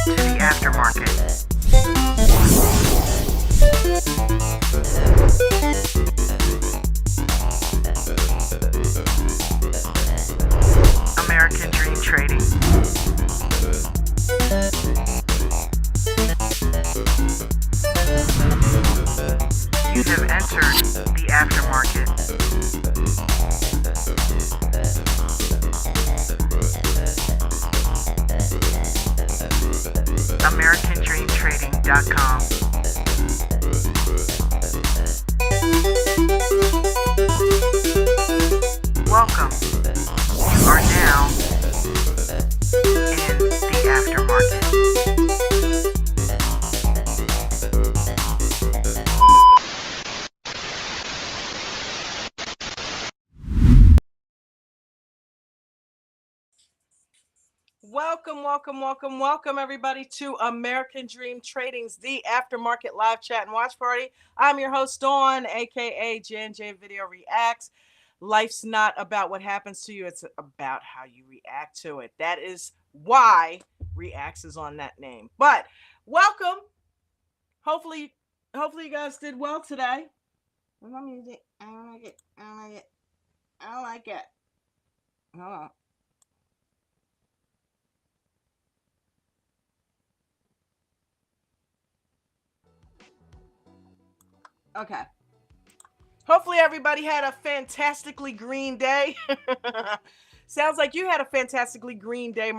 to the aftermarket. American Dream Trading. You have entered the aftermarket. AmericanDreamTrading.com. Welcome. You are now in the aftermarket. Welcome, everybody, to American Dream Trading's The Aftermarket Live Chat and Watch Party. I'm your host, Dawn, aka J&J Video Reacts. Life's not about what happens to you, it's about how you react to it. That is why Reacts is on that name. But welcome. Hopefully you guys did well today. I don't like it. Hold on. Okay. Hopefully everybody had a fantastically green day. Sounds like you had a fantastically green day,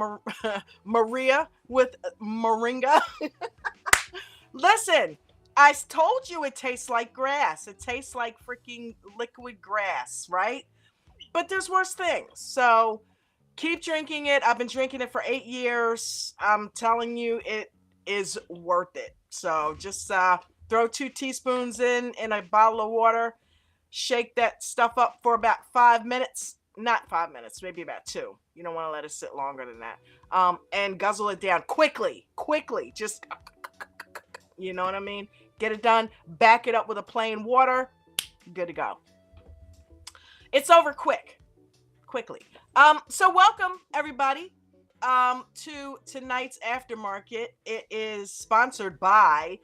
Maria, with moringa. Listen, I told you it tastes like grass. It tastes like freaking liquid grass, right? But there's worse things. So keep drinking it. I've been drinking it for 8 years. I'm telling you, it is worth it. So just throw 2 teaspoons in a bottle of water. Shake that stuff up for about 5 minutes. Not 5 minutes, maybe about 2. You don't want to let it sit longer than that. And guzzle it down quickly. Just, you know what I mean? Get it done. Back it up with a plain water. Good to go. It's over quickly. So welcome everybody to tonight's aftermarket. It is sponsored by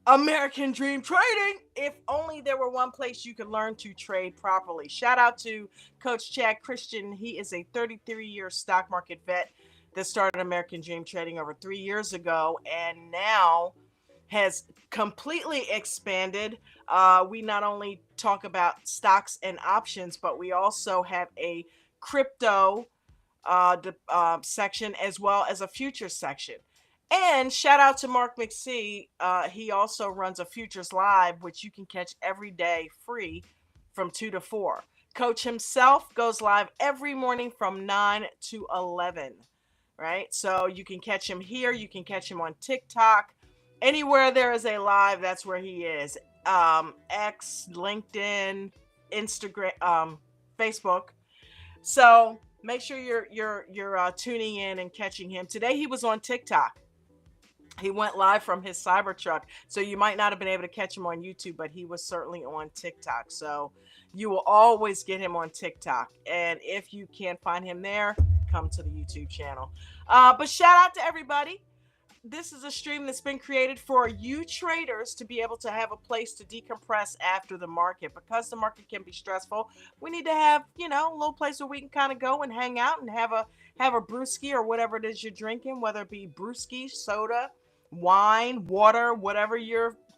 American Dream Trading. If only there were one place you could learn to trade properly. Shout out to Coach Chad Christian. He is a 33-year stock market vet that started American Dream Trading over 3 years ago and now has completely expanded. We not only talk about stocks and options, but we also have a crypto section as well as a futures section. And shout out to Mark McSee. He also runs a Futures Live, which you can catch every day free from 2 to 4. Coach himself goes live every morning from 9 to 11, right? So you can catch him here. You can catch him on TikTok. Anywhere there is a live, that's where he is. X, LinkedIn, Instagram, Facebook. So make sure you're tuning in and catching him. Today he was on TikTok. He went live from his Cybertruck, so you might not have been able to catch him on YouTube, but he was certainly on TikTok. So you will always get him on TikTok. And if you can't find him there, come to the YouTube channel. But shout out to everybody. This is a stream that's been created for you traders to be able to have a place to decompress after the market. Because the market can be stressful, we need to have, a little place where we can kind of go and hang out and have a brewski or whatever it is you're drinking, whether it be brewski, soda, wine, water, whatever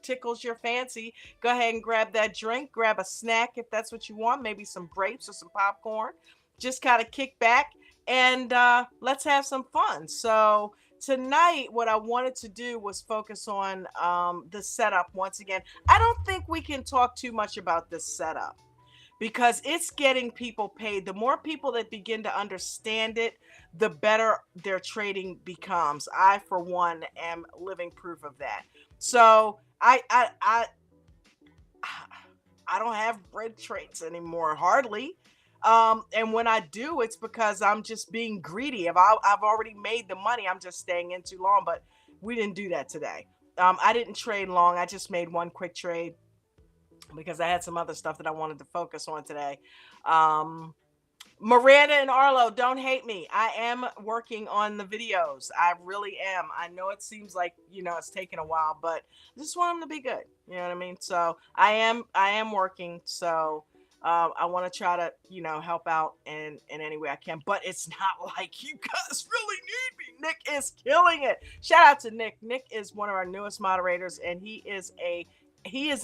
tickles your fancy. Go ahead and grab that drink, grab a snack if that's what you want, maybe some grapes or some popcorn. Just kind of kick back and let's have some fun. So tonight, what I wanted to do was focus on the setup once again. I don't think we can talk too much about this setup because it's getting people paid. The more people that begin to understand it, the better their trading becomes. I, for one, am living proof of that. So I don't have bread trades anymore, hardly. And when I do, it's because I'm just being greedy. I've already made the money. I'm just staying in too long, but we didn't do that today. I didn't trade long. I just made one quick trade because I had some other stuff that I wanted to focus on today. Miranda and Arlo, don't hate me. I am working on the videos. I really am. I know it seems like, it's taking a while, but I just want them to be good. You know what I mean? So I am working. So I want to try to, help out in any way I can. But it's not like you guys really need me. Nick is killing it. Shout out to Nick. Nick is one of our newest moderators, and he is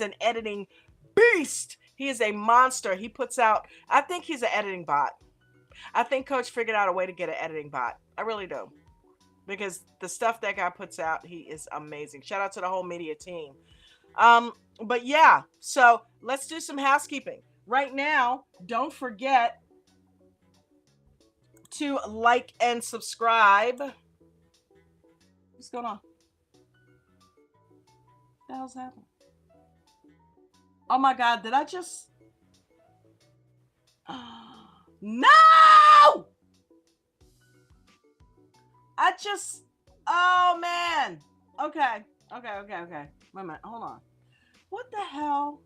an editing beast. He is a monster. He puts out, I think he's an editing bot. I think Coach figured out a way to get an editing bot. I really do. Because the stuff that guy puts out, he is amazing. Shout out to the whole media team. But yeah, so let's do some housekeeping. Right now, don't forget to like and subscribe. What's going on? What the hell's happening? Oh my God, did I just... No! Oh man. Okay. Wait a minute, hold on. What the hell?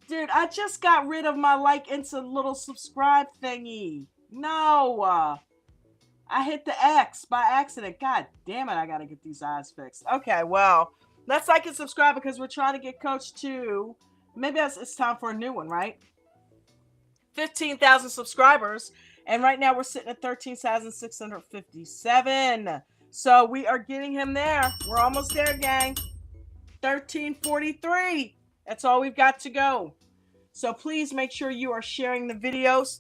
Dude, I just got rid of my like into little subscribe thingy. No. I hit the X by accident. God damn it, I gotta get these eyes fixed. Okay, well, let's like and subscribe because we're trying to get Coach to, maybe it's time for a new one, right? 15,000 subscribers. And right now we're sitting at 13,657. So we are getting him there. We're almost there, gang. 1343. That's all we've got to go. So please make sure you are sharing the videos.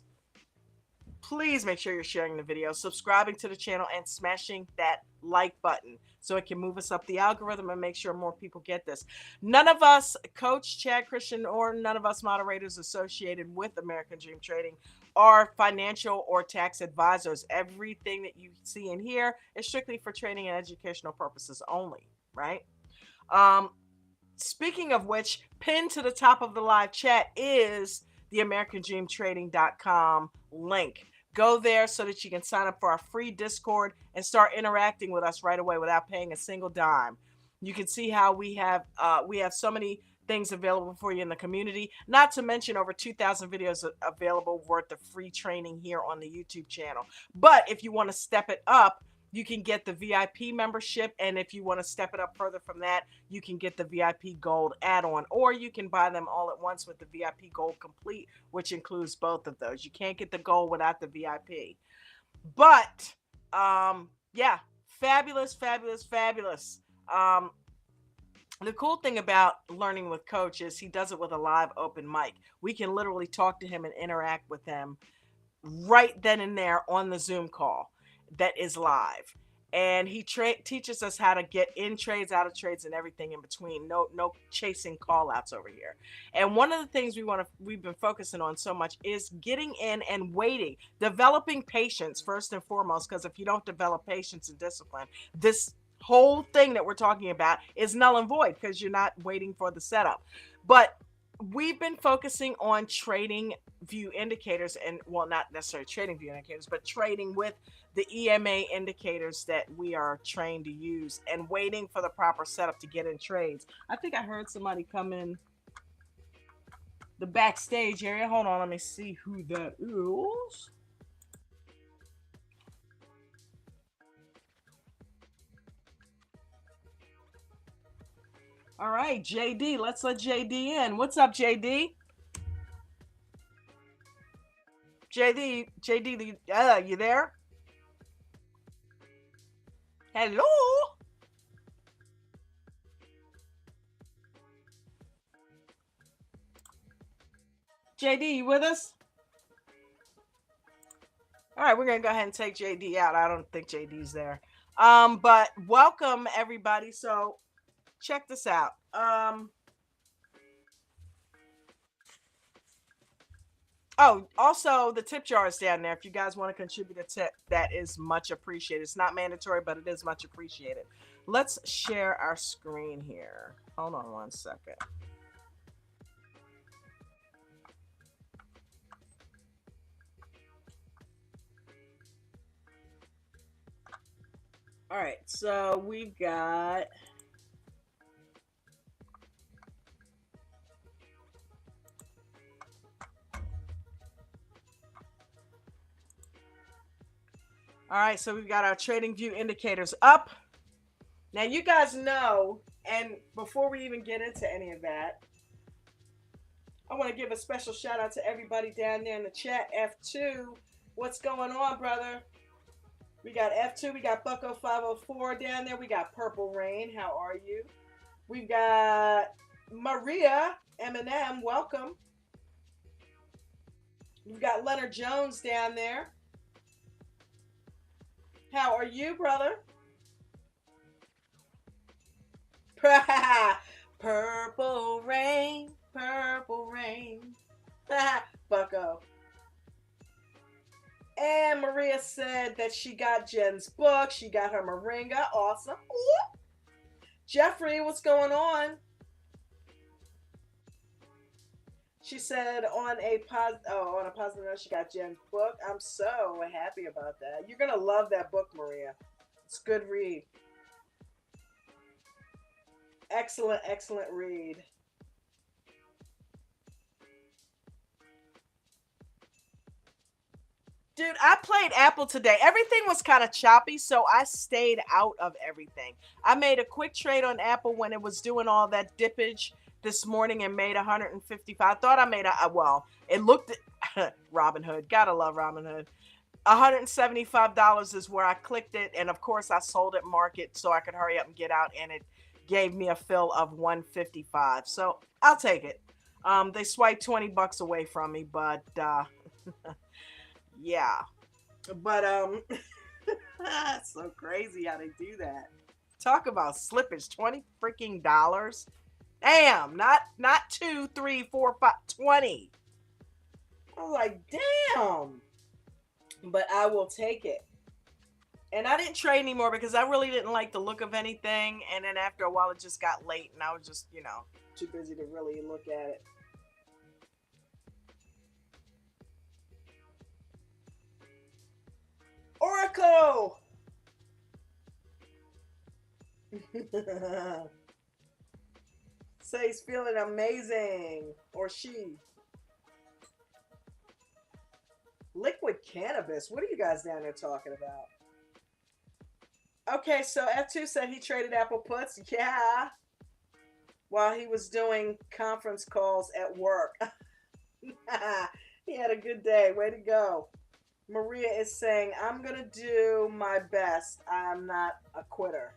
Please make sure you're sharing the video, subscribing to the channel, and smashing that like button so it can move us up the algorithm and make sure more people get this. None of us, Coach Chad Christian, or none of us moderators associated with American Dream Trading are financial or tax advisors. Everything that you see in here is strictly for training and educational purposes only, right? Speaking of which, pinned to the top of the live chat is the AmericanDreamTrading.com link. Go there so that you can sign up for our free Discord and start interacting with us right away without paying a single dime. You can see how we have so many things available for you in the community, not to mention over 2,000 videos available worth of free training here on the YouTube channel. But if you want to step it up, you can get the VIP membership, and if you want to step it up further from that, you can get the VIP Gold add-on, or you can buy them all at once with the VIP Gold Complete, which includes both of those. You can't get the Gold without the VIP. But, yeah, fabulous. The cool thing about learning with Coach is he does it with a live open mic. We can literally talk to him and interact with him right then and there on the Zoom call that is live, and he teaches us how to get in trades, out of trades, and everything in between. No chasing call outs over here. And one of the things we've been focusing on so much is getting in and waiting, developing patience first and foremost, because if you don't develop patience and discipline, this whole thing that we're talking about is null and void because you're not waiting for the setup. But we've been focusing on trading view indicators, and well, not necessarily trading view indicators, but trading with the EMA indicators that we are trained to use, and waiting for the proper setup to get in trades. I think I heard somebody come in the backstage area. Hold on, let me see who that is. All right, JD, let's let JD in. What's up, JD? JD, you there? Hello? JD, you with us? All right, we're going to go ahead and take JD out. I don't think JD's there. But welcome, everybody. So check this out. Oh, also the tip jar is down there. If you guys want to contribute a tip, that is much appreciated. It's not mandatory, but it is much appreciated. Let's share our screen here. Hold on one second. All right, so we've got All right, so we've got our trading view indicators up. Now you guys know, and before we even get into any of that, I want to give a special shout out to everybody down there in the chat. F2, what's going on, brother? We got F2, we got Bucko 504 down there. We got Purple Rain. How are you? We've got Maria Eminem. Welcome. We've got Leonard Jones down there. How are you, brother? Purple rain, purple rain. Bucko. And Maria said that she got Jen's book. She got her moringa. Awesome. Ooh. Jeffrey, what's going on? She said on a positive note, she got Jen's book. I'm so happy about that. You're gonna love that book, Maria. It's a good read. Excellent, excellent read. Dude, I played Apple today. Everything was kind of choppy, so I stayed out of everything. I made a quick trade on Apple when it was doing all that dippage this morning and made 155. I thought I made it looked Robinhood. Gotta love Robinhood. $175 is where I clicked it, and of course I sold at market so I could hurry up and get out, and it gave me a fill of 155. So I'll take it. They swiped $20 away from me, but yeah. But it's so crazy how they do that. Talk about slippage, $20 freaking dollars. Damn, not 2, 3, 4, 5, 20. I was like, damn. But I will take it. And I didn't trade anymore because I really didn't like the look of anything. And then after a while, it just got late and I was just, too busy to really look at it. Oracle! Say he's feeling amazing. Or she. Liquid cannabis. What are you guys down there talking about? Okay, so F2 said he traded Apple puts. Yeah. While he was doing conference calls at work. He had a good day. Way to go. Maria is saying, I'm going to do my best. I'm not a quitter.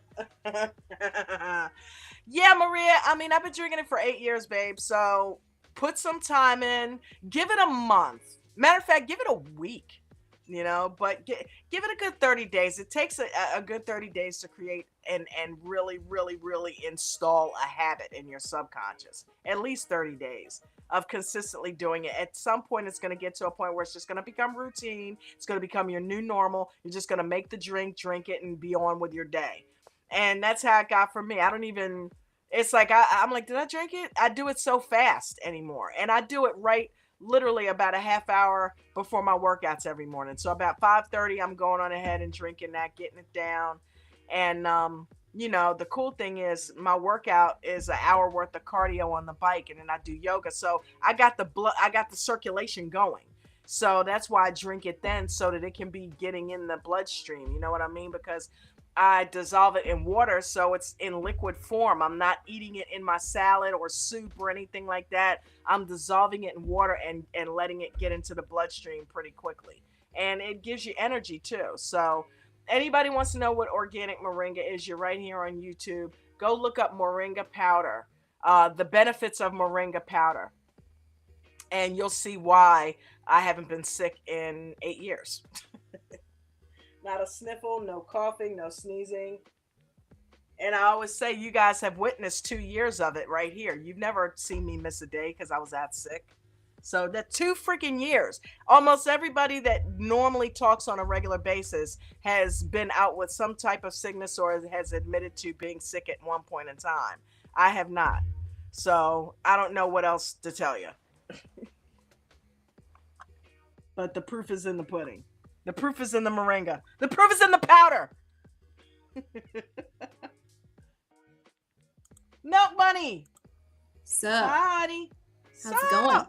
Yeah, Maria. I mean, I've been drinking it for 8 years, babe. So put some time in. Give it a month. Matter of fact, give it a week. But give it a good 30 days. It takes a good 30 days to create and really, really, really install a habit in your subconscious. At least 30 days of consistently doing it. At some point, it's going to get to a point where it's just going to become routine. It's going to become your new normal. You're just going to make the drink it, and be on with your day. And that's how it got for me. It's like, I'm like, did I drink it? I do it so fast anymore. And I do it right literally about a half hour before my workouts every morning. So about 5:30, I'm going on ahead and drinking that, getting it down. And, the cool thing is my workout is an hour worth of cardio on the bike, and then I do yoga. So I got the circulation going. So that's why I drink it then, so that it can be getting in the bloodstream. You know what I mean? Because I dissolve it in water, so it's in liquid form. I'm not eating it in my salad or soup or anything like that. I'm dissolving it in water and letting it get into the bloodstream pretty quickly. And it gives you energy too. So anybody wants to know what organic moringa is, you're right here on YouTube. Go look up moringa powder, the benefits of moringa powder. And you'll see why I haven't been sick in 8 years. Not a sniffle, no coughing, no sneezing. And I always say, you guys have witnessed 2 years of it right here. You've never seen me miss a day because I was that sick. So that 2 freaking years. Almost everybody that normally talks on a regular basis has been out with some type of sickness or has admitted to being sick at one point in time. I have not. So I don't know what else to tell you. But the proof is in the pudding. The proof is in the moringa. The proof is in the powder. Milk Money. Sup? Hi, honey. How's it going?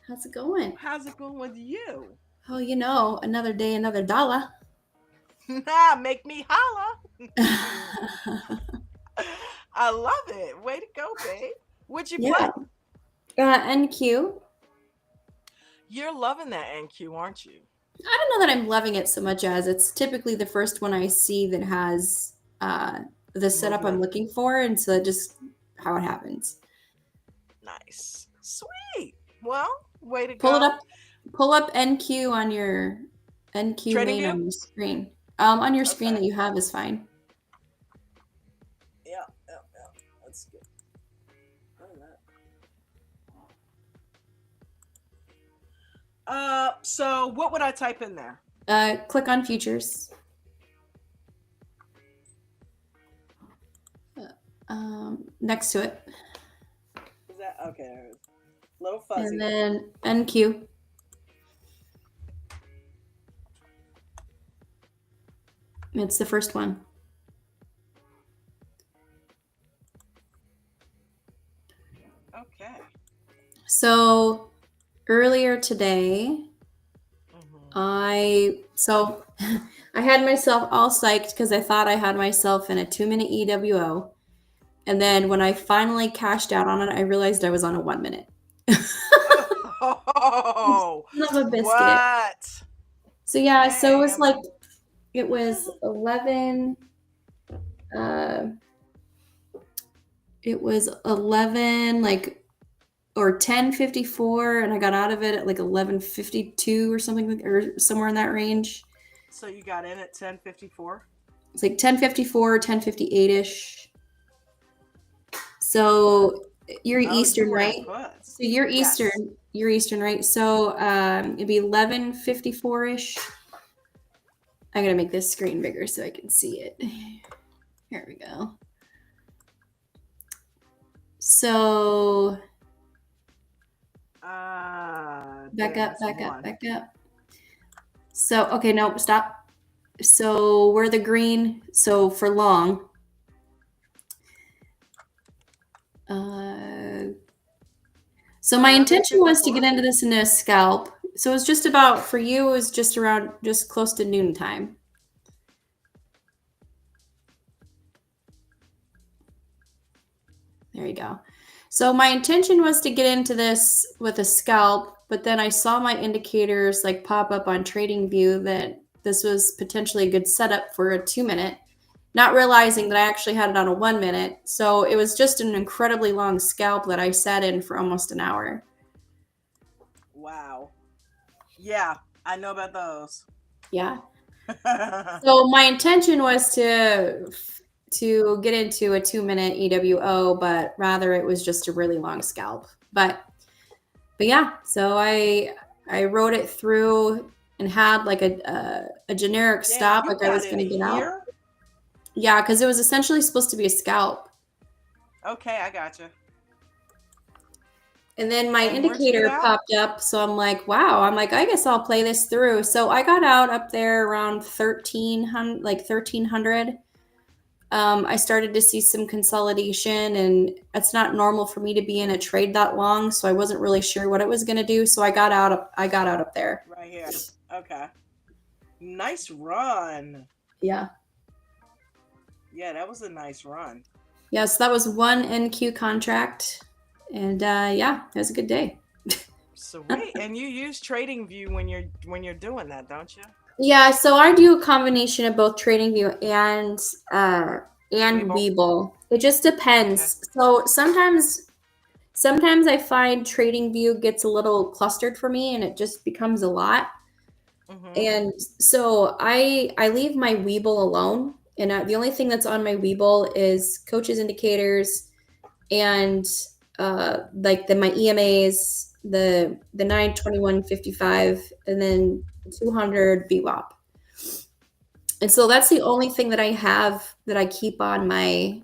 How's it going? How's it going with you? Oh, another day, another dollar. Nah, make me holla. I love it. Way to go, babe. What'd you play? Yeah. NQ. You're loving that NQ, aren't you? I don't know that I'm loving it so much as it's typically the first one I see that has the setup I'm Movement. looking for, and so just how it happens. Nice. Sweet. Well, way to Pull it go. up. Pull up NQ on your NQ Trading main view? on your screen. On your screen Okay. that you have is fine. Yeah. Let's get that. So what would I type in there? Click on futures. Next to it. Is that okay? Little fuzzy. And then NQ. It's the first one. Okay. So earlier today, I had myself all psyched because I thought I had myself in a 2-minute EWO. And then when I finally cashed out on it, I realized I was on a 1 minute. Oh, Son of a biscuit. what? So yeah, Dang, so it was like it was 11 it was 11 like or 10:54, and I got out of it at like 11:52 or something, or somewhere in that range. So you got in at 10:54? It's like 10:54, 10:58ish. So you're Eastern, right? So you're Eastern. Yes. You're Eastern, right? So it'd be 11:54ish. I gotta make this screen bigger so I can see it. Here we go. So back up. So okay, no, stop. So we're the green. So for long. So my intention was to get into this in a scalp. So it was just about, for you, it was just close to noon time. There you go. So my intention was to get into this with a scalp, but then I saw my indicators like pop up on TradingView that this was potentially a good setup for a 2-minute, not realizing that I actually had it on a 1 minute. So it was just an incredibly long scalp that I sat in for almost an hour. Wow. Yeah, I know about those. Yeah. So my intention was to get into a 2-minute EWO, but rather it was just a really long scalp. But yeah, so I wrote it through and had like a generic stop, like I was going to get out. Yeah, because it was essentially supposed to be a scalp. Okay, I gotcha. And then my indicator popped up, so I'm like, wow. I'm like, I guess I'll play this through. So I got out up there around 1300, like 1300. I started to see some consolidation, and it's not normal for me to be in a trade that long, so I wasn't really sure what it was going to do. So I got out up there. Right here. Okay. Nice run. Yeah. Yeah, that was a nice run. Yeah, so that was one NQ contract, and yeah, it was a good day. Sweet. And you use TradingView when you're doing that, don't you? Yeah, so I do a combination of both TradingView and Webull. It just depends. Okay. So sometimes I find TradingView gets a little clustered for me, and it just becomes a lot. Mm-hmm. And so I leave my Webull alone, and the only thing that's on my Webull is coaches indicators and like my EMAs, the 921.55, and then 200 VWAP. And so that's the only thing that I have that I keep on my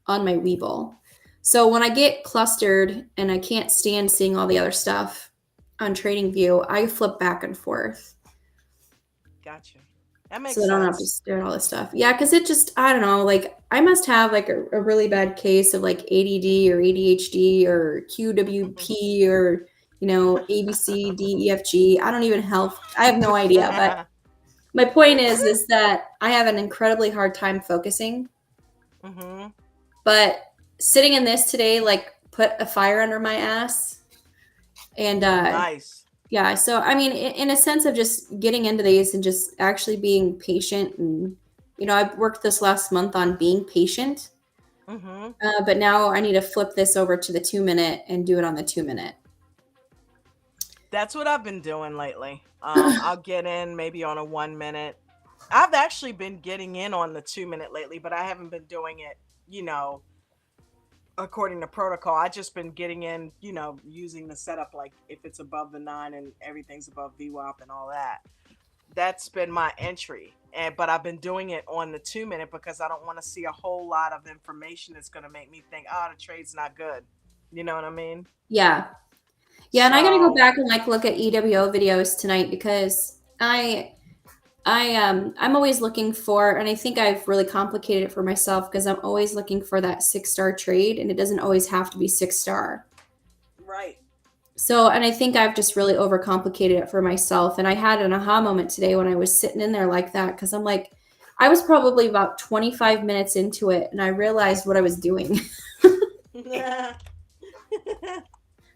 Webull. So when I get clustered and I can't stand seeing all the other stuff on TradingView, I flip back and forth. Gotcha. That makes sense. So I don't have to stare at all this stuff. Yeah, because it just, I don't know, like I must have like a really bad case of like ADD or ADHD or QWP or, you know, ABC, D, E, F, G. I don't even I have no idea, but My point is that I have an incredibly hard time focusing, Mm-hmm. but sitting in this today, like, put a fire under my ass. And Nice. yeah, so I mean, in a sense of just getting into these and just actually being patient, and I've worked this last month on being patient, Mm-hmm. but now I need to flip this over to the 2 minute and do it on the 2 minute. That's what I've been doing lately. I'll get in maybe on a 1 minute. I've actually been getting in on the 2 minute lately, but I haven't been doing it, according to protocol. I just been getting in, using the setup like if it's above the 9 and everything's above VWAP and all that. That's been my entry. But I've been doing it on the 2 minute because I don't want to see a whole lot of information that's going to make me think, oh, the trade's not good. You know what I mean? Yeah. Yeah, and I gotta go So, back and like look at EWO videos tonight because I'm always looking for, and I think I've really complicated it for myself because I'm always looking for that 6-star trade, and it doesn't always have to be 6-star. right. So, and I think I've just really overcomplicated it for myself. And I had an aha moment today when I was sitting in there like that because I'm like, I was probably about 25 minutes into it, and I realized what I was doing.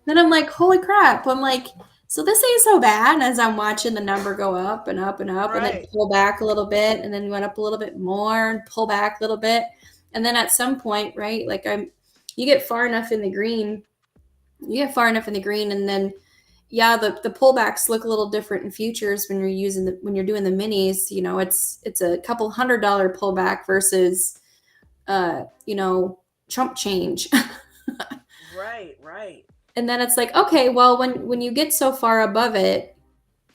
Then I'm like, holy crap. I'm like, so this ain't so bad, as I'm watching the number go up and up and up and then Right. pull back a little bit and then went up a little bit more and pull back a little bit. And then at some point, right, like you get far enough in the green, and then yeah, the pullbacks look a little different in futures when when you're doing the minis. It's a couple $100 pullback versus chump change. Right, right. And then it's like, okay, well, when you get so far above it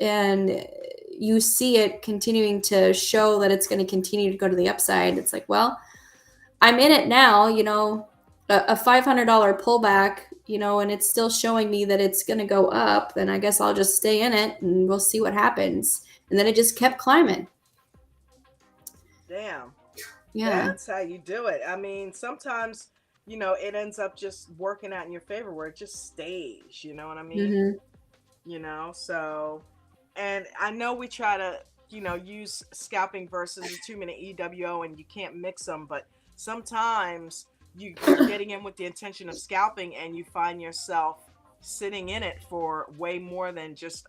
and you see it continuing to show that it's going to continue to go to the upside, it's like, well, I'm in it now, a $500 pullback, and it's still showing me that it's going to go up, then I guess I'll just stay in it and we'll see what happens. And then it just kept climbing. Damn. Yeah. That's how you do it. I mean, sometimes, it ends up just working out in your favor where it just stays, you know what I mean? Mm-hmm. So, and I know we try to, use scalping versus a 2 minute EWO and you can't mix them, but sometimes you're getting in with the intention of scalping and you find yourself sitting in it for way more than just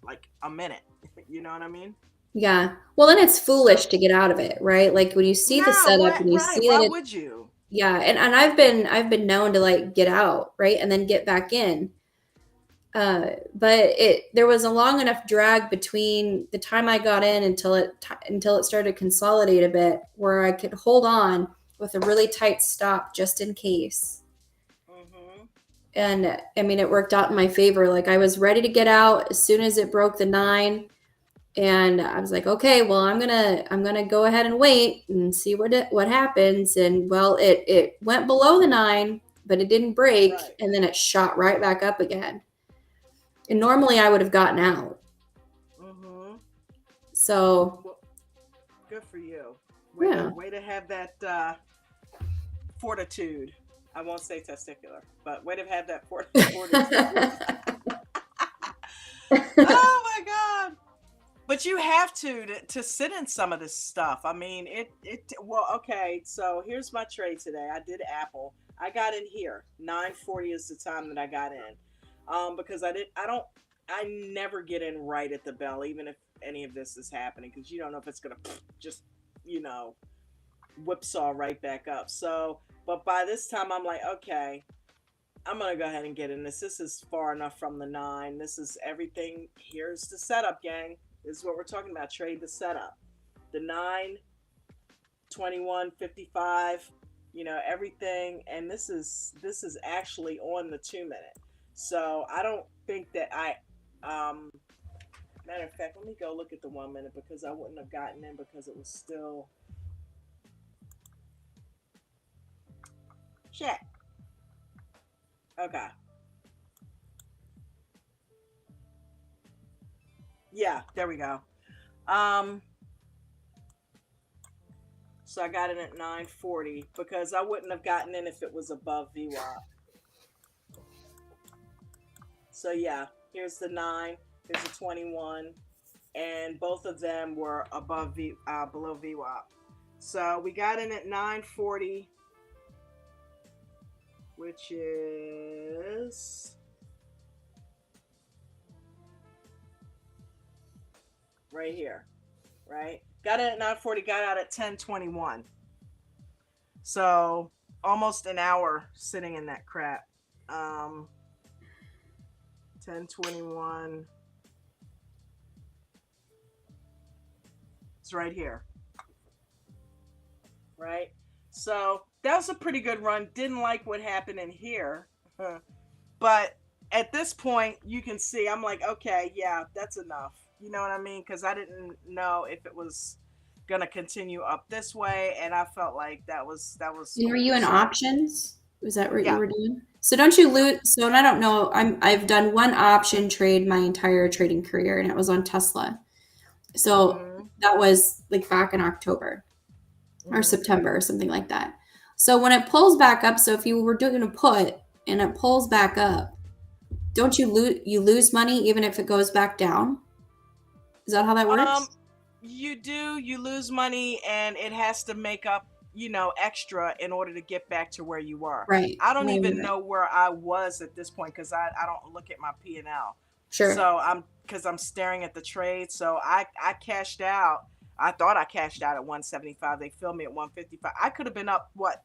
like a minute. You know what I mean? Yeah. Well, then it's So, foolish to get out of it, right? Like when you see the no, setup right, and you right. see Why that would you? yeah, and I've been known to like get out, right? And then get back in. But there was a long enough drag between the time I got in until it started to consolidate a bit where I could hold on with a really tight stop just in case. Mm-hmm. And I mean, it worked out in my favor. Like I was ready to get out as soon as it broke the 9, and I was like, okay, well, I'm gonna go ahead and wait and see what happens. And well, it went below the 9, but it didn't break, Right. and then it shot right back up again. And normally I would have gotten out. Mm-hmm. So Well, good for you. yeah. Way to have that fortitude. I won't say testicular, but way to have that fortitude. Oh my god! But you have to sit in some of this stuff. I mean, well, okay. So here's my trade today. I did Apple. I got in here. 9:40 is the time that I got in. Because I never get in right at the bell, even if any of this is happening, because you don't know if it's gonna just, you know, whipsaw right back up. So, but by this time, I'm like, okay, I'm gonna go ahead and get in this. This is far enough from the 9. This is everything. Here's the setup, gang. This is what we're talking about. Trade the setup. The 9, 21, 55, everything. And this is actually on the 2 minute. So I don't think that matter of fact, let me go look at the 1 minute because I wouldn't have gotten in because it was still shit. Okay. Yeah, there we go. So I got in at 9:40 because I wouldn't have gotten in if it was above VWAP. So yeah, here's the 9, here's the 21, and both of them were below VWAP. So we got in at 940, which is right here, right? Got in at 940, got out at 1021. So almost an hour sitting in that crap. 1021. It's right here. Right? So that was a pretty good run. Didn't like what happened in here. But at this point, you can see, I'm like, okay, yeah, that's enough. You know what I mean? Because I didn't know if it was gonna continue up this way, and I felt like that was Were you in so, options? Was that what you yeah. were doing? So don't you lose? So and I don't know. I've done one option trade my entire trading career, and it was on Tesla. So Mm-hmm. that was like back in October or Mm-hmm. September or something like that. So when it pulls back up, so if you were doing a put and it pulls back up, don't you lose? You lose money even if it goes back down. Is that how that works? You do. You lose money, and it has to make up, extra in order to get back to where you were. Right. I don't Right. even Right. know where I was at this point because I don't look at my P&L. Sure. So I'm staring at the trade. So I cashed out. I thought I cashed out at 175. They filled me at 155. I could have been up what,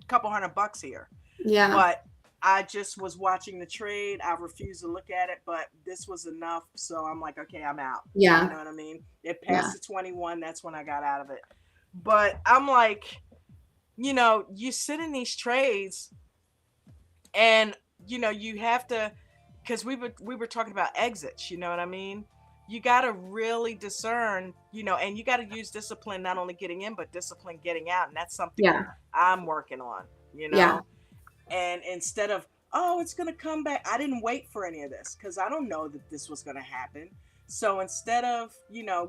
a couple $100 here, Yeah. but I just was watching the trade. I refused to look at it, but this was enough. So I'm like, okay, I'm out. You Yeah. know what I mean? It Yeah. passed to 21. That's when I got out of it. But I'm like, you sit in these trades, and you have to, because we were talking about exits. You know what I mean? You got to really discern, and you got to use discipline, not only getting in, but discipline getting out. And that's something Yeah. I'm working on. Yeah. And instead of, oh, it's going to come back, I didn't wait for any of this because I don't know that this was going to happen. So instead of,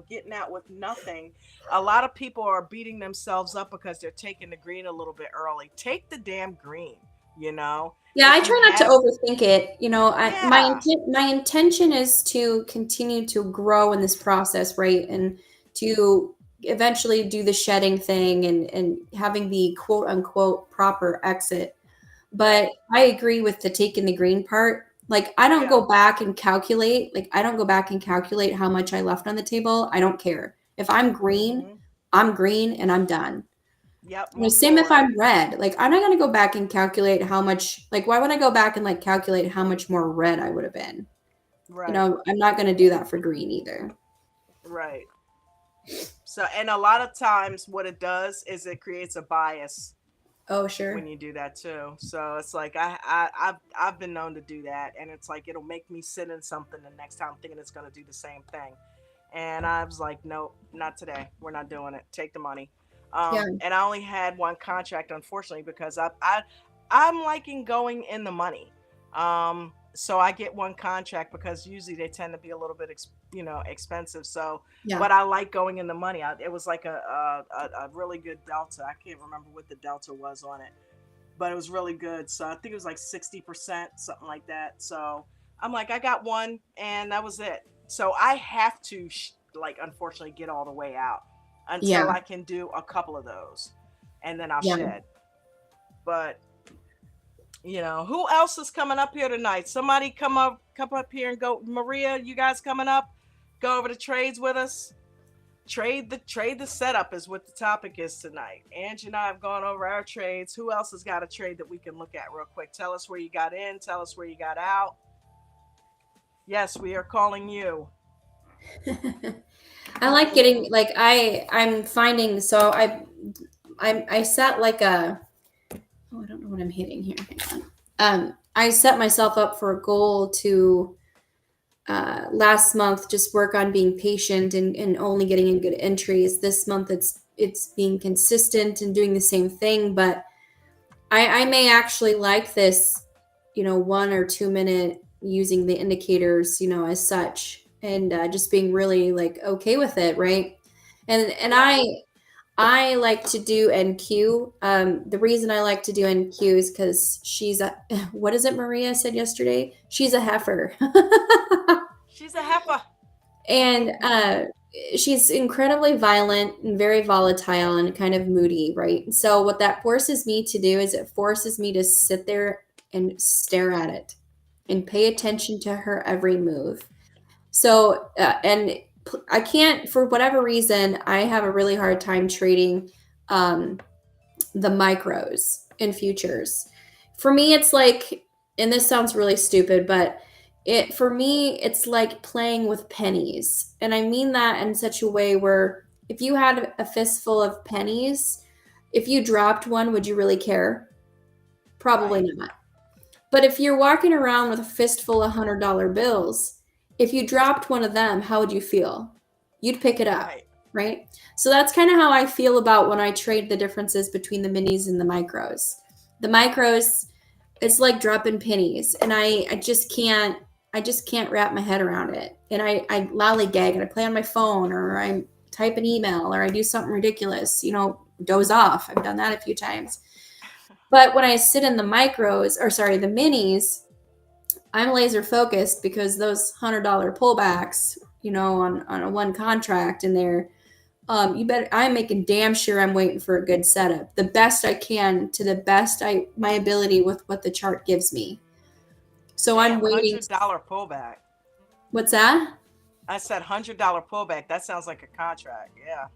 getting out with nothing, a lot of people are beating themselves up because they're taking the green a little bit early. Take the damn green, you know? Yeah, I If you try not to have, overthink it. yeah, My intention is to continue to grow in this process, right? And to eventually do the shedding thing and having the quote unquote proper exit. But right, I agree with the taking the green part. Like I don't yeah, go back and calculate, how much I left on the table. I don't care. If mm-hmm, I'm green and I'm done. yep, You know, move same if forward, I'm red. Like I'm not gonna go back and calculate how much. Like why would I go back and like calculate how much more red I would have been? You right, know, I'm not gonna do that for green either. right. So, and a lot of times what it does is it creates a bias Oh sure. when you do that too. So it's like I've been known to do that, and it's like it'll make me sit in something the next time thinking it's gonna do the same thing, and I was like, nope, not today. We're not doing it. Take the money. Yeah. And I only had one contract, unfortunately, because I'm liking going in the money. So I get one contract because usually they tend to be a little bit expensive. So, Yeah. but I like going in the money. It was like a really good delta. I can't remember what the delta was on it, but it was really good. So I think it was like 60%, something like that. So I'm like, I got one, and that was it. So I have to like, unfortunately, get all the way out until Yeah. I can do a couple of those, and then I'll Yeah. shed. But who else is coming up here tonight? Somebody come up here and go. Maria, you guys coming up? Go over the trades with us. Trade the setup is what the topic is tonight. Angie and I have gone over our trades. Who else has got a trade that we can look at real quick? Tell us where you got in. Tell us where you got out. Yes, we are calling you. I like getting like I'm finding so I set like a I don't know what I'm hitting here. Hang on. I set myself up for a goal to last month just work on being patient and only getting in good entries. This month it's being consistent and doing the same thing, but I may actually like this, 1 or 2 minute using the indicators, as such, and just being really like okay with it, right? And Yeah. I like to do NQ. The reason I like to do NQ is because she's a what is it Maria said yesterday? She's a heifer. She's a heifer. And she's incredibly violent and very volatile and kind of moody, right? So what that forces me to do is it forces me to sit there and stare at it and pay attention to her every move. So I can't, for whatever reason, I have a really hard time trading um, the micros in futures. For me, it's like, and this sounds really stupid, but it for me, it's like playing with pennies. And I mean that in such a way where if you had a fistful of pennies, if you dropped one, would you really care? Probably Right. not. But if you're walking around with a fistful of $100 bills, if you dropped one of them, how would you feel? You'd pick it up, Right. right? So that's kind of how I feel about when I trade the differences between the minis and the micros. The micros, it's like dropping pennies, and I just can't wrap my head around it. And I lollygag and I play on my phone, or I type an email, or I do something ridiculous, doze off. I've done that a few times. But when I sit in the micros, or sorry, the minis, I'm laser focused because those $100 pullbacks, on a one contract in there, I'm making damn sure I'm waiting for a good setup, the best I can, to the best my ability with what the chart gives me. So I'm Damn, waiting. $100 pullback. What's that? I said $100 pullback. That sounds like a contract. Yeah.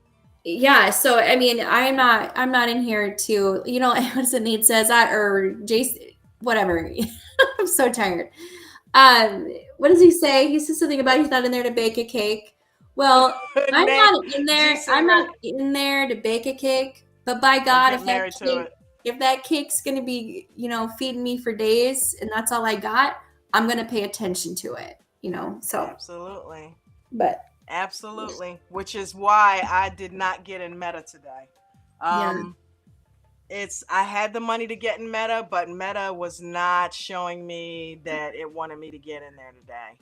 Yeah, so I mean, I'm not in here to, what does it need says I or Jason, whatever. I'm so tired. What does he say? He says something about he's not in there to bake a cake. Well, I'm Name not in there. Jason I'm not Ray. in there to bake a cake. But by Or God, get married to it. if that cake's gonna be, feeding me for days, and that's all I got, I'm gonna pay attention to it. So, Absolutely. but Absolutely. Which is why I did not get in Meta today. yeah, Um, I had the money to get in Meta, but Meta was not showing me that it wanted me to get in there today.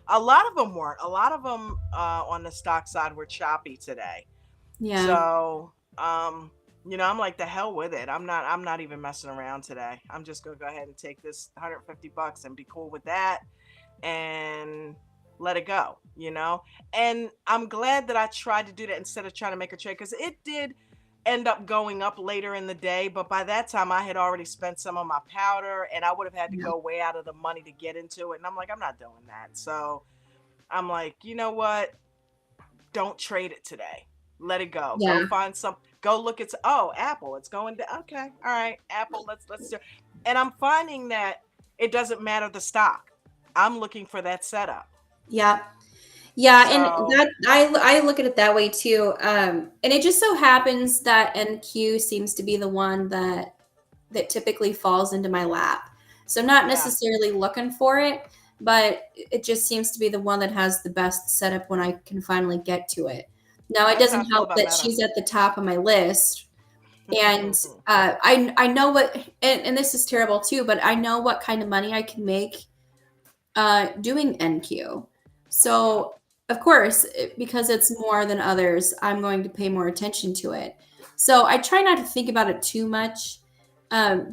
A lot of them weren't. A lot of them on the stock side were choppy today. yeah, So, I'm like, the hell with it. I'm not even messing around today. I'm just gonna go ahead and take this $150 and be cool with that and let it go. And I'm glad that I tried to do that instead of trying to make a trade, because it did end up going up later in the day, but by that time I had already spent some of my powder and I would have had to yeah, go way out of the money to get into it. And I'm like, I'm not doing that. So I'm like, you know what? Don't trade it today. Let it go. Go yeah, find some. Go look at. Oh, Apple. It's going to. Okay. All right. Apple. Let's do. And I'm finding that it doesn't matter the stock. I'm looking for that setup. yeah. Yeah, and So that I look at it that way too. And it just so happens that NQ seems to be the one that typically falls into my lap. So I'm not yeah, necessarily looking for it, but it just seems to be the one that has the best setup when I can finally get to it. Now, it that's how I doesn't feel help about that Meta. she's at the top of my list, and I know what, and this is terrible too, but I know what kind of money I can make doing NQ. Yep. So, of course, because it's more than others, I'm going to pay more attention to it. So, I try not to think about it too much,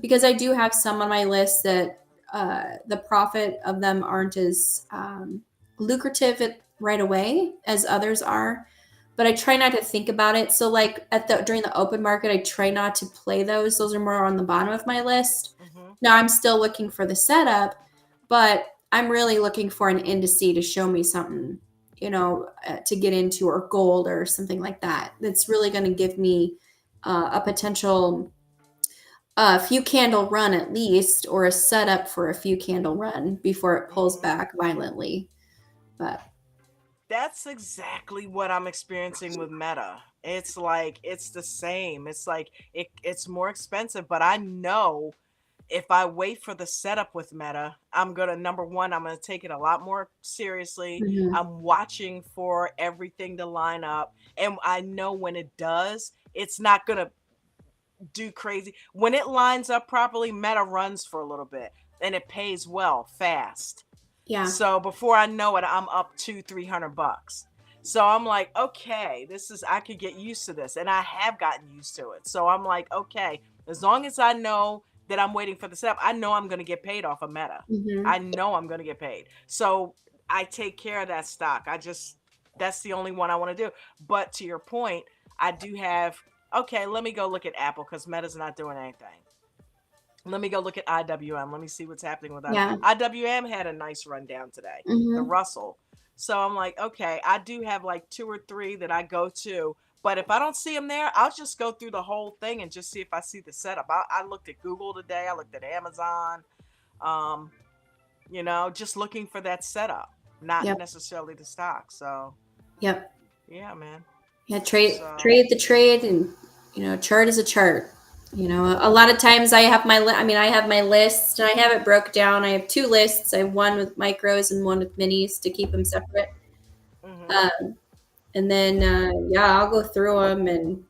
because I do have some on my list that the profit of them aren't as lucrative right away as others are. But I try not to think about it. So, like during the open market, I try not to play those. Those are more on the bottom of my list. Hmm. Now, I'm still looking for the setup, but I'm really looking for an indice to show me something, to get into, or gold or something like that. That's really going to give me a potential few candle run at least, or a setup for a few candle run before it pulls Hmm. back violently. But That's exactly what I'm experiencing with Meta. It's like it's the same. It's like it's more expensive, but I know if I wait for the setup with Meta, I'm gonna, number one, I'm gonna take it a lot more seriously. mhm, I'm watching for everything to line up, and I know when it does, it's not gonna do crazy. When it lines up properly, Meta runs for a little bit, and it pays well, fast. yeah, So before I know it, I'm up to $300. So I'm like, okay, I could get used to this. And I have gotten used to it. So I'm like, okay, as long as I know that I'm waiting for the setup, I know I'm going to get paid off of Meta. mhm, I know I'm going to get paid. So I take care of that stock. That's the only one I want to do. But to your point, I do have, okay, let me go look at Apple because Meta's not doing anything. Let me go look at IWM. Let me see what's happening with that. Yeah. IWM had a nice rundown today, the Mhm. Russell. So I'm like, okay, I do have like 2 or 3 that I go to. But if I don't see them there, I'll just go through the whole thing and just see if I see the setup. I looked at Google today. I looked at Amazon. Um, just looking for that setup, not Yep. necessarily the stock. So Yep. yeah, man. Yeah, trade So trade the trade, and chart is a chart. A lot of times I have I have my list, and I have it broke down. I have 2 lists. I have one with micros and one with minis to keep them separate. mhm. Um, and then yeah, I'll go through them, and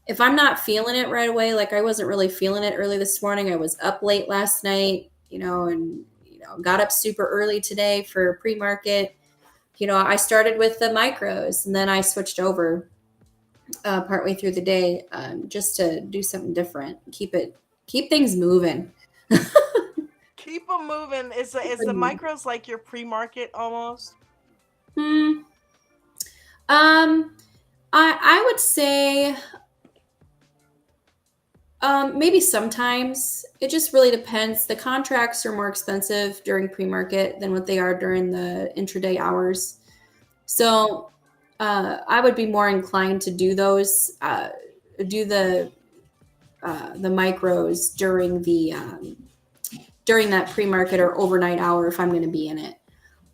if I'm not feeling it right away, like I wasn't really feeling it early this morning. I was up late last night, and got up super early today for pre-market. I started with the micros, and then I switched over partway through the day, just to do something different, keep things moving. Keep them moving. Is the micros like your pre-market almost? Hmm. Um, I would say maybe sometimes. It just really depends. The contracts are more expensive during pre-market than what they are during the intraday hours. So I would be more inclined to do those, do the micros during that pre-market or overnight hour if I'm going to be in it.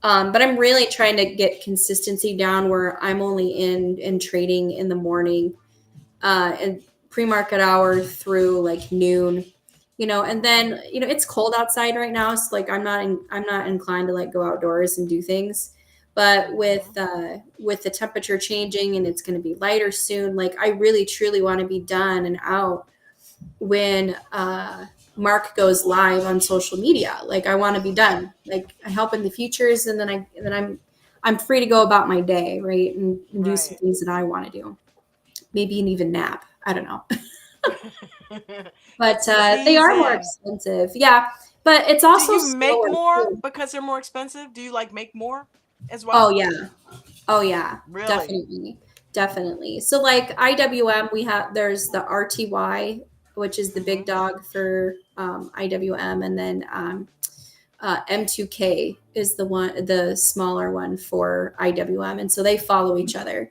But I'm really trying to get consistency down where I'm only in trading in the morning, and pre-market hour through like noon, and then it's cold outside right now, so like I'm not inclined to like go outdoors and do things. But with the temperature changing and it's going to be lighter soon, like I really truly want to be done and out when Mark goes live on social media. Like I want to be done. Like I help in the futures, and then I'm free to go about my day, right, and do some Right. things that I want to do. Maybe an even nap. I don't know. But It's the they are more season. expensive. Yeah, but it's Do also you make slower more too. because they're more expensive? Do you like make more as Oh well? yeah. Oh yeah. Really? Definitely. Definitely. So like IWM, there's the RTY, which is the big Mhm. dog for IWM, and then M2K is the smaller one for IWM, and so they follow each other.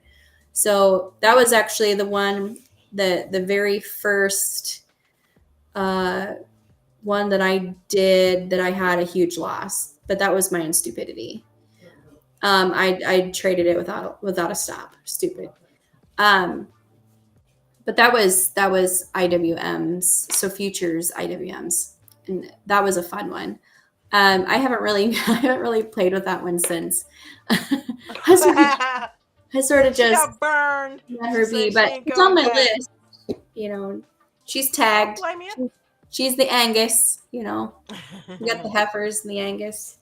So that was actually the very first uh, one that I did that I had a huge loss, but that was my own stupidity. I traded it without a stop. Stupid. Um, but that was IWMs, so futures IWMs, and that was a fun one. I haven't really I haven't really played with that one since. I sort of I sort of She just got burned. let She her be, said she but ain't it's on going my back. list. You know, she's I don't tagged. blame you. She's the Angus. We got the heifers and the Angus.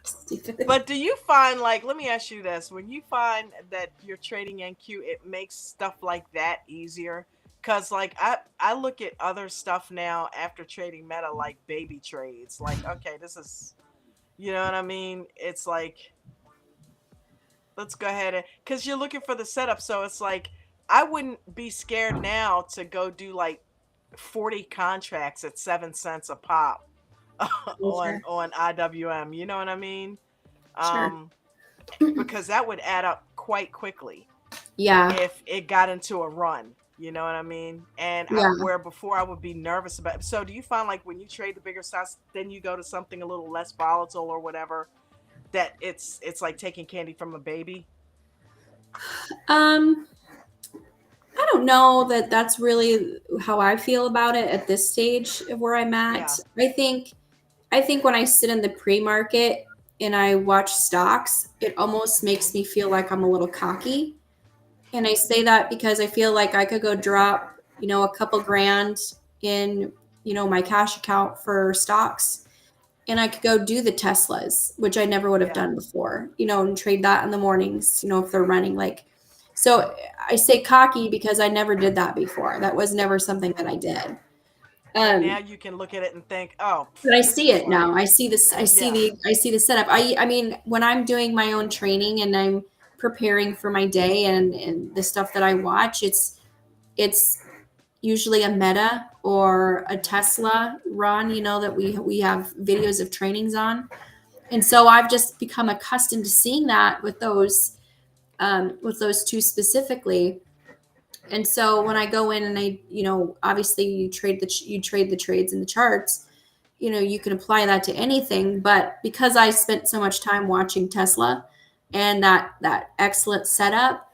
Stupid. But do you find, like, let me ask you this, when you find that you're trading NQ, it makes stuff like that easier? Cause like I look at other stuff now after trading Meta, like baby trades. Like, okay, this is, you know what I mean? It's like, let's go ahead and, because you're looking for the setup, so it's like I wouldn't be scared now to go do like 40 contracts at 7 cents a pop on Sure. IWM. You know what I mean? Sure. Um, because that would add up quite quickly Yeah. if it got into a run. You know what I mean? And Yeah. where before I would be nervous about. So do you find like when you trade the bigger stocks, then you go to something a little less volatile or whatever, that it's like taking candy from a baby? Um, I don't know that that's really how I feel about it at this stage of where I'm at. Yeah. I think when I sit in the pre-market and I watch stocks, it almost makes Mhm. me feel like I'm a little cocky. And I say that because I feel like I could go drop, a couple grand in, my cash account for stocks, and I could go do the Teslas, which I never would have Yeah. done before, and trade that in the mornings, if they're running like. So I say cocky because I never did that before. That was never something that Mhm. I did. And Um, now you can look at it and think, oh, but I this see is it now. like, I see this. yeah. I see the setup. I mean, when I'm doing my own training and I'm preparing for my day and the stuff that I watch, it's usually a Meta or a Hmm. Tesla run. You know that we have videos of trainings on, and so I've just become accustomed to seeing that with those two specifically. And so when I go in and I, obviously you trade the trades and the charts, you can apply that to anything. But because I spent so much time watching Tesla and that excellent setup,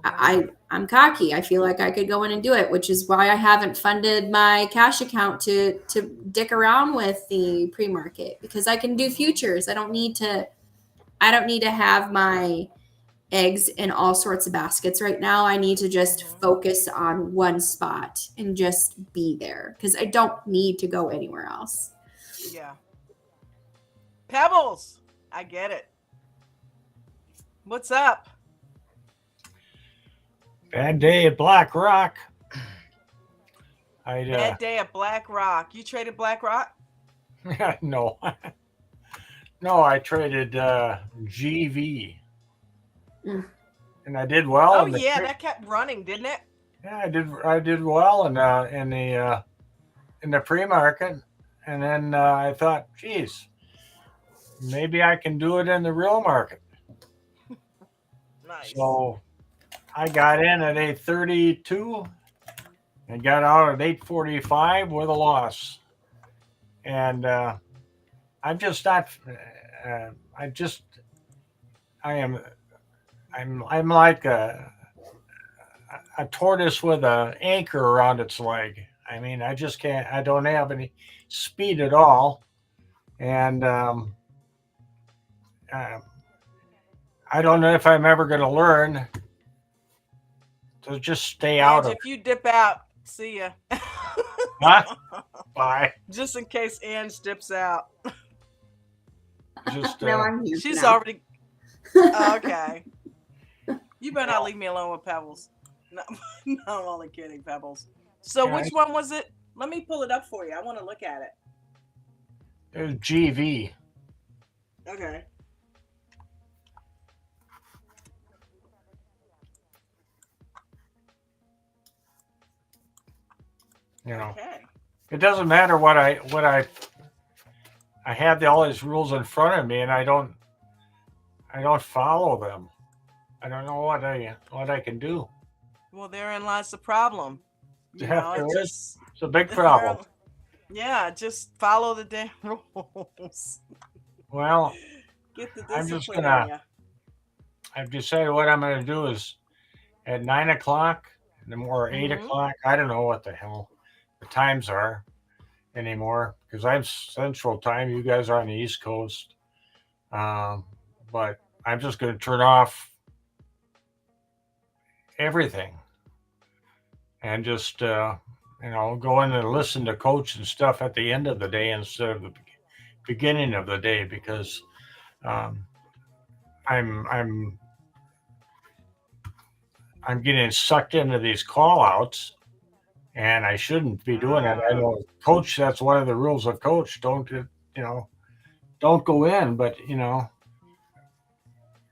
Hmm. I'm cocky. I feel like I could go in and do it, which is why I haven't funded my cash account to dick around with the pre-market, because I can do Hmm. futures. I don't need to have my eggs in all sorts of baskets right now. I need to just Hmm. focus on one spot and just be there because I don't need to go anywhere else. Yeah. Pebbles. I get it. What's up? Bad day at Black Rock. I Bad day at Black Rock. You traded Black Rock? no, no, I traded GV, Mm. and I did well Oh in the yeah, that kept running, didn't it? yeah, I did well in the pre market, and then I thought, geez, maybe I can do it in the real market. Nice. So I got in at 8:32 and got out at 8:45 with a loss, and I'm just not. Uh, I just I am I'm like a tortoise with an anchor around its leg. I mean, I just can't. I don't have any speed at all, and uh, I don't know if I'm ever going to learn to just stay out Ange, of if you dip out, see ya. it. Huh? Bye. Just in case Ange dips out. Just No, I'm here for She's now. already okay. You better not well, leave me alone with Pebbles. No, no, I'm only kidding, Pebbles. So yeah, which one was it? Let me pull it up for you. I want to look at it. there's GV. Okay. You know, Okay. it doesn't matter I have all these rules in front of me, and I don't follow them. I don't know what I can do. Well, therein lies the problem. You Yeah, know, it there is. just It's a big problem. yeah, just follow the damn rules. Well, Get the I'm just discipline in gonna. you. I've decided what I'm gonna do is at 9 o'clock, or eight Mm-hmm. o'clock. I don't know what the hell the times are anymore because I'm Central Time. You guys are on the East Coast. Um, but I'm just gonna turn off everything and just go in and listen to coach and stuff at the end of the day instead of the beginning of the day because um, I'm I'm getting sucked into these call outs and I shouldn't be doing it. I Ah, know coach, that's one of the rules of coach. Know, don't go in, but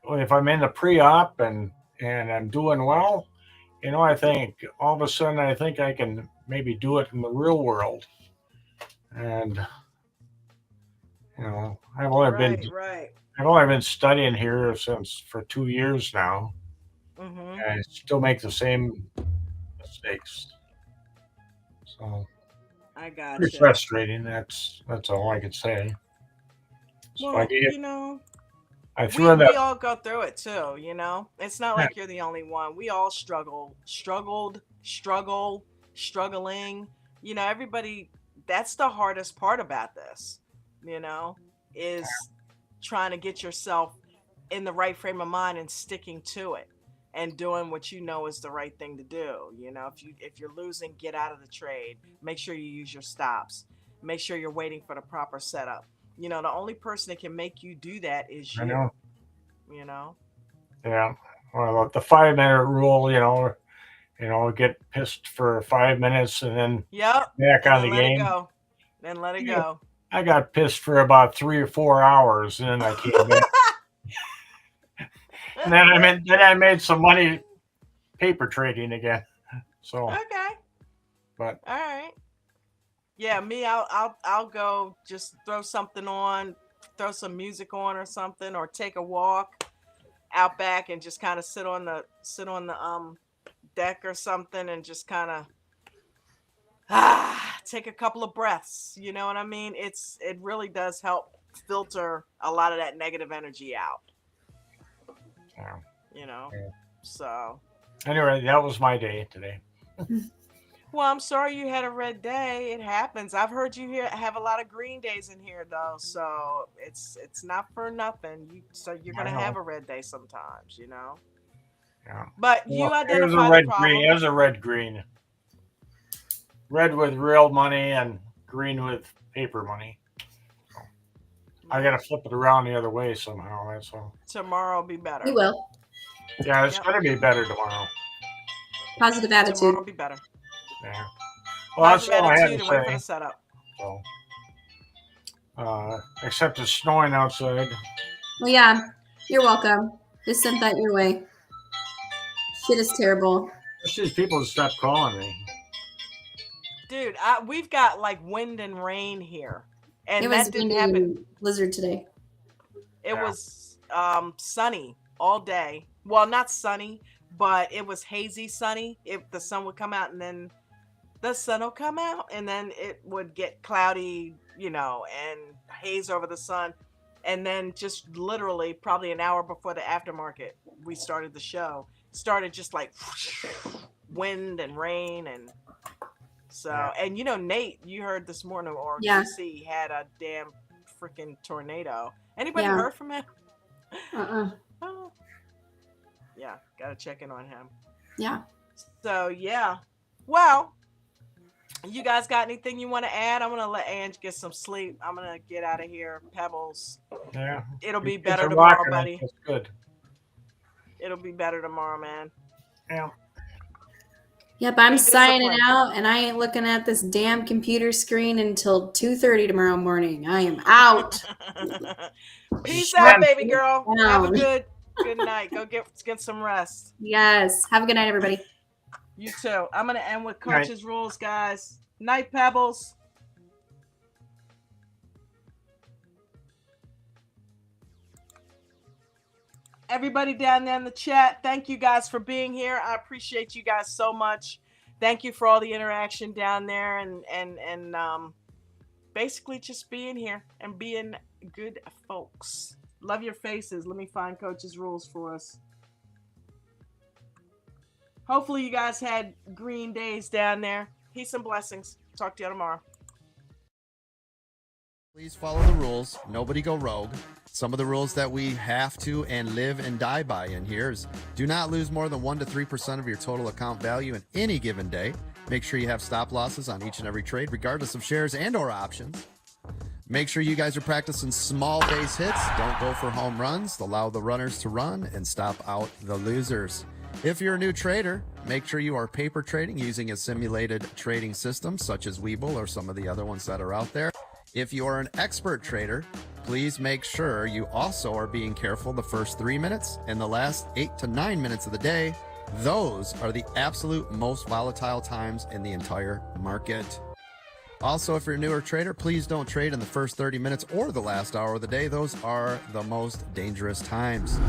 if I'm in the pre-op and I'm doing well, I think all of a sudden I think I can maybe do it in the real world. And I've only been right, right. I've only been studying here since for 2 years now, Mm-hmm. and I still make the same mistakes. So I pretty gotcha. frustrating. That's all I could say. So Well, you know, I threw we in that. we all go through it too, you know. It's not like you're the only one. We all struggling. You know, everybody, that's the hardest part about this, you know, is trying to get yourself in the right frame of mind and sticking to it and doing what you know is the right thing to do. You know, if you're losing, get out of the trade. Make sure you use your stops. Make sure you're waiting for the proper setup. You know, the only person that can make you do that is I you, know. you know. Yeah. Well, the 5 minute rule. get pissed for 5 minutes and then Yep. back And on then the let it game. go. Then let it Yeah. go. I got pissed for about 3 or 4 hours, and then I came back. And then I made some money paper trading again. So, Okay. but All right. Yeah, me, I'll go just throw something on, throw some music on or something, or take a walk out back and just kind of sit on the deck or something and just kind of take a couple of breaths. You know what I mean? It really does help filter a lot of that negative energy out. yeah. You know, Yeah. so. Anyway, that was my day today. Well, I'm sorry you had a red day. It happens. I've heard you have a lot of green days in here though, so it's not for nothing. So you're gonna have a red day sometimes, you know. Yeah. But you Well, identify the problem. It was a red green. Red with real money and green with paper money. So I gotta flip it around the other way somehow. That's all. Tomorrow will be better. You will. Yeah, it's gonna be better tomorrow. Positive attitude. Tomorrow will be better. Yeah. Well, that's Positive all I had attitude to and wait for the say. setup. So, except it's snowing outside. Well, yeah. You're welcome. Just sent that your way. Shit is terrible. Just these people that stopped calling me. Dude, we've got like wind and rain here, and It was that didn't windy happen. and blizzard today. It Yeah. was sunny all day. Well, not sunny, but it was hazy sunny. If the sun would come out, and then the sun will come out, and then it would get cloudy, you know, and haze over the sun. And then just literally probably an hour before the aftermarket, we started the show. Started just like wind and rain and so, and you know, Nate, you heard this morning, or Yeah. GC had a damn freaking tornado. Anybody Yeah. heard from him? Uh-uh. Oh. Yeah, gotta check in on him. Yeah. So yeah, well, you guys got anything you want to add? I'm gonna let Ange get some sleep. I'm gonna get out of here. Pebbles. Yeah. It'll be Your kids better are tomorrow, rocking it. buddy. That's good. It'll be better tomorrow, man. Yeah. Yep, I'm Be signing disciplined. out, and I ain't looking at this damn computer screen until 2:30 tomorrow morning. I am out. Peace Shut out, baby girl. Have a down. good night. Go get some rest. Yes. Have a good night, everybody. You too. I'm gonna end with Night. Coach's rules, guys. Night, Pebbles. Everybody down there in the chat, thank you guys for being here. I appreciate you guys so much. Thank you for all the interaction down there and basically just being here and being good folks. Love your faces. Let me find Coach's rules for us. Hopefully you guys had green days down there. Peace and blessings. Talk to you tomorrow. Please follow the rules. Nobody go rogue. Some of the rules that we have to and live and die by in here is do not lose more than 1 to 3% of your total account value in any given day. Make sure you have stop losses on each and every trade, regardless of shares and or options. Make sure you guys are practicing small base hits. Don't go for home runs. Allow the runners to run and stop out the losers. If you're a new trader, make sure you are paper trading using a simulated trading system such as Webull or some of the other ones that are out there. If you are an expert trader, please make sure you also are being careful the first 3 minutes and the last 8 to 9 minutes of the day. Those are the absolute most volatile times in the entire market. Also, if you're a newer trader, please don't trade in the first 30 minutes or the last hour of the day. Those are the most dangerous times.